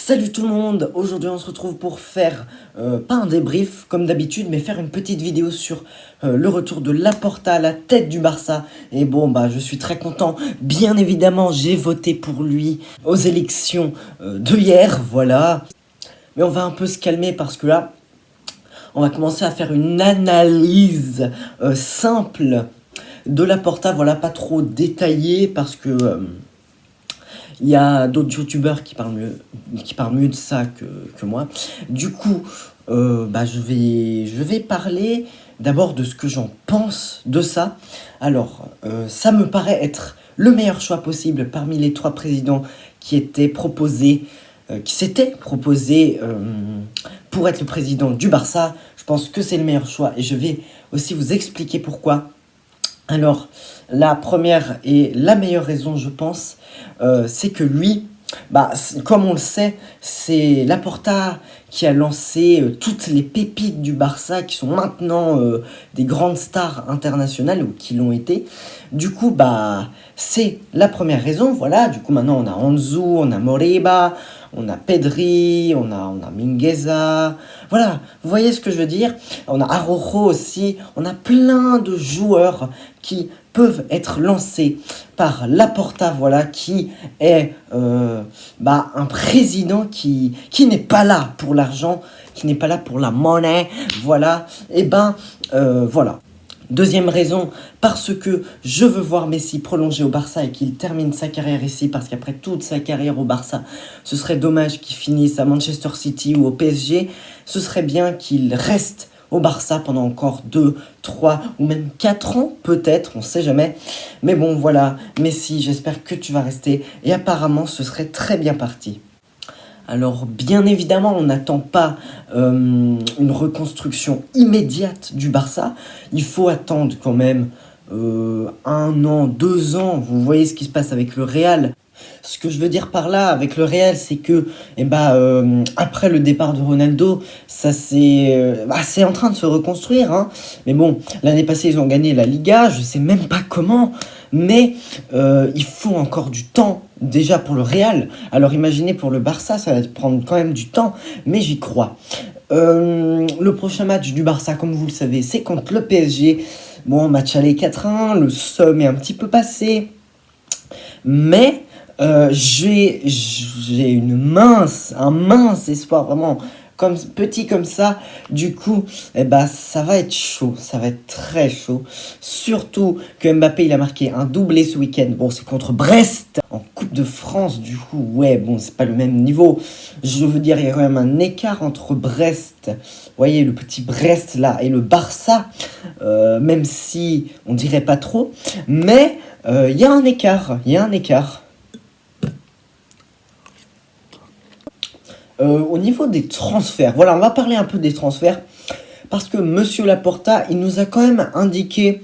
Salut tout le monde, aujourd'hui on se retrouve pour faire, pas un débrief comme d'habitude, mais faire une petite vidéo sur le retour de Laporta à la tête du Barça. Et bon, bah je suis très content, bien évidemment j'ai voté pour lui aux élections de hier, voilà. Mais on va un peu se calmer parce que là, on va commencer à faire une analyse simple de Laporta, voilà, pas trop détaillée parce que... il y a d'autres youtubeurs qui parlent mieux de ça que moi. Du coup, je vais parler d'abord de ce que j'en pense de ça. Alors, ça me paraît être le meilleur choix possible parmi les 3 présidents qui étaient proposés, qui s'étaient proposés pour être le président du Barça. Je pense que c'est le meilleur choix et je vais aussi vous expliquer pourquoi. Alors, la première et la meilleure raison, je pense, c'est que lui, comme on le sait, c'est Laporta qui a lancé toutes les pépites du Barça qui sont maintenant des grandes stars internationales ou qui l'ont été. Du coup, c'est la première raison, voilà. Du coup, maintenant, on a Ansu, on a Moriba, on a Pedri, on a Mingueza. Voilà, vous voyez ce que je veux dire? On a Araujo aussi. On a plein de joueurs qui peuvent être lancés par Laporta, voilà, qui est un président qui n'est pas là pour l'argent, qui n'est pas là pour la monnaie, voilà. Et voilà. Deuxième raison, parce que je veux voir Messi prolonger au Barça et qu'il termine sa carrière ici, parce qu'après toute sa carrière au Barça, ce serait dommage qu'il finisse à Manchester City ou au PSG. Ce serait bien qu'il reste au Barça pendant encore 2, 3 ou même 4 ans, peut-être, on sait jamais. Mais bon, voilà, Messi, j'espère que tu vas rester. Et apparemment, ce serait très bien parti. Alors, bien évidemment, on n'attend pas une reconstruction immédiate du Barça. Il faut attendre quand même 1 an, 2 ans. Vous voyez ce qui se passe avec le Real. Ce que je veux dire par là, avec le Real, c'est que après le départ de Ronaldo, ça c'est en train de se reconstruire. Hein. Mais bon, l'année passée, ils ont gagné la Liga. Je sais même pas comment. Mais il faut encore du temps déjà pour le Real. Alors imaginez pour le Barça, ça va prendre quand même du temps, mais j'y crois. Le prochain match du Barça, comme vous le savez, c'est contre le PSG. Bon, match aller 4-1, le somme est un petit peu passé. Mais j'ai un mince espoir, vraiment, petit comme ça. Du coup, ça va être chaud, ça va être très chaud. Surtout que Mbappé, il a marqué un doublé ce week-end. Bon, c'est contre Brest, en Coupe de France, du coup, ouais, bon, c'est pas le même niveau. Je veux dire, il y a quand même un écart entre Brest, vous voyez, le petit Brest là, et le Barça, même si on dirait pas trop. Mais il y a un écart, Au niveau des transferts, voilà, on va parler un peu des transferts, parce que Monsieur Laporta, il nous a quand même indiqué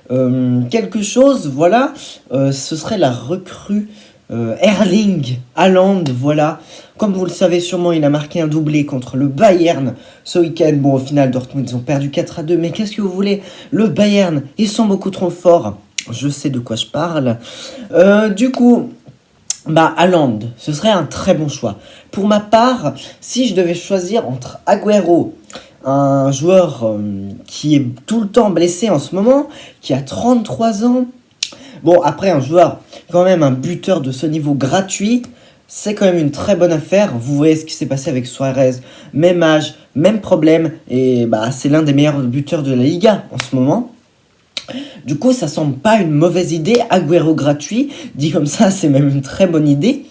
quelque chose, voilà, ce serait la recrue Erling Haaland, voilà. Comme vous le savez sûrement, il a marqué un doublé contre le Bayern ce week-end. Bon, au final, Dortmund, ils ont perdu 4-2, mais qu'est-ce que vous voulez? Le Bayern, ils sont beaucoup trop forts. Je sais de quoi je parle. Du coup, Haaland, ce serait un très bon choix. Pour ma part, si je devais choisir entre Agüero, un joueur qui est tout le temps blessé en ce moment, qui a 33 ans. Bon, après, un joueur, quand même un buteur de ce niveau gratuit, c'est quand même une très bonne affaire. Vous voyez ce qui s'est passé avec Suarez. Même âge, même problème. Et c'est l'un des meilleurs buteurs de la Liga en ce moment. Du coup, ça semble pas une mauvaise idée. Agüero gratuit, dit comme ça, c'est même une très bonne idée.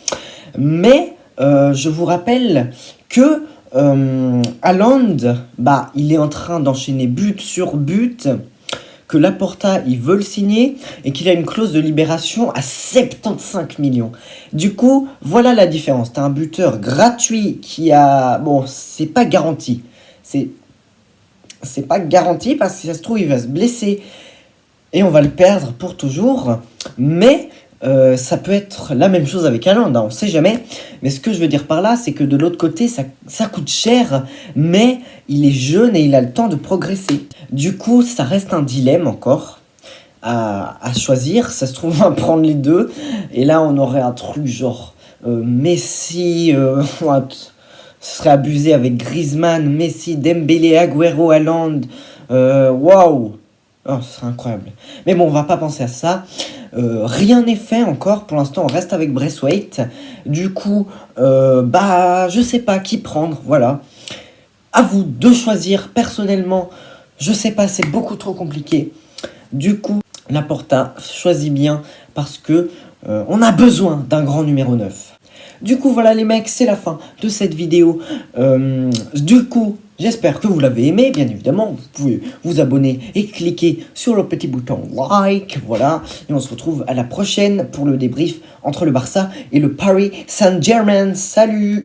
Mais je vous rappelle que Haaland, il est en train d'enchaîner but sur but, que Laporta, il veut le signer et qu'il a une clause de libération à 75 millions. Du coup, voilà la différence. T'as un buteur gratuit qui a... Bon, c'est pas garanti. C'est pas garanti parce que si ça se trouve, il va se blesser et on va le perdre pour toujours. Mais ça peut être la même chose avec Haaland, on ne sait jamais. Mais ce que je veux dire par là, c'est que de l'autre côté, ça coûte cher, mais il est jeune et il a le temps de progresser. Du coup, ça reste un dilemme encore à choisir. Ça se trouve, on va prendre les deux. Et là, on aurait un truc genre Messi, what, ce serait abusé avec Griezmann, Messi, Dembélé, Agüero, Haaland, waouh, oh, ce serait incroyable. Mais bon, on va pas penser à ça. Rien n'est fait encore, pour l'instant on reste avec Braithwaite. Du coup, je sais pas qui prendre, voilà. À vous de choisir, personnellement, je sais pas, c'est beaucoup trop compliqué. Du coup, Laporta choisit bien parce que on a besoin d'un grand numéro 9. Du coup, voilà les mecs, c'est la fin de cette vidéo. Du coup, j'espère que vous l'avez aimé, bien évidemment. Vous pouvez vous abonner et cliquer sur le petit bouton like, voilà. Et on se retrouve à la prochaine pour le débrief entre le Barça et le Paris Saint-Germain. Salut!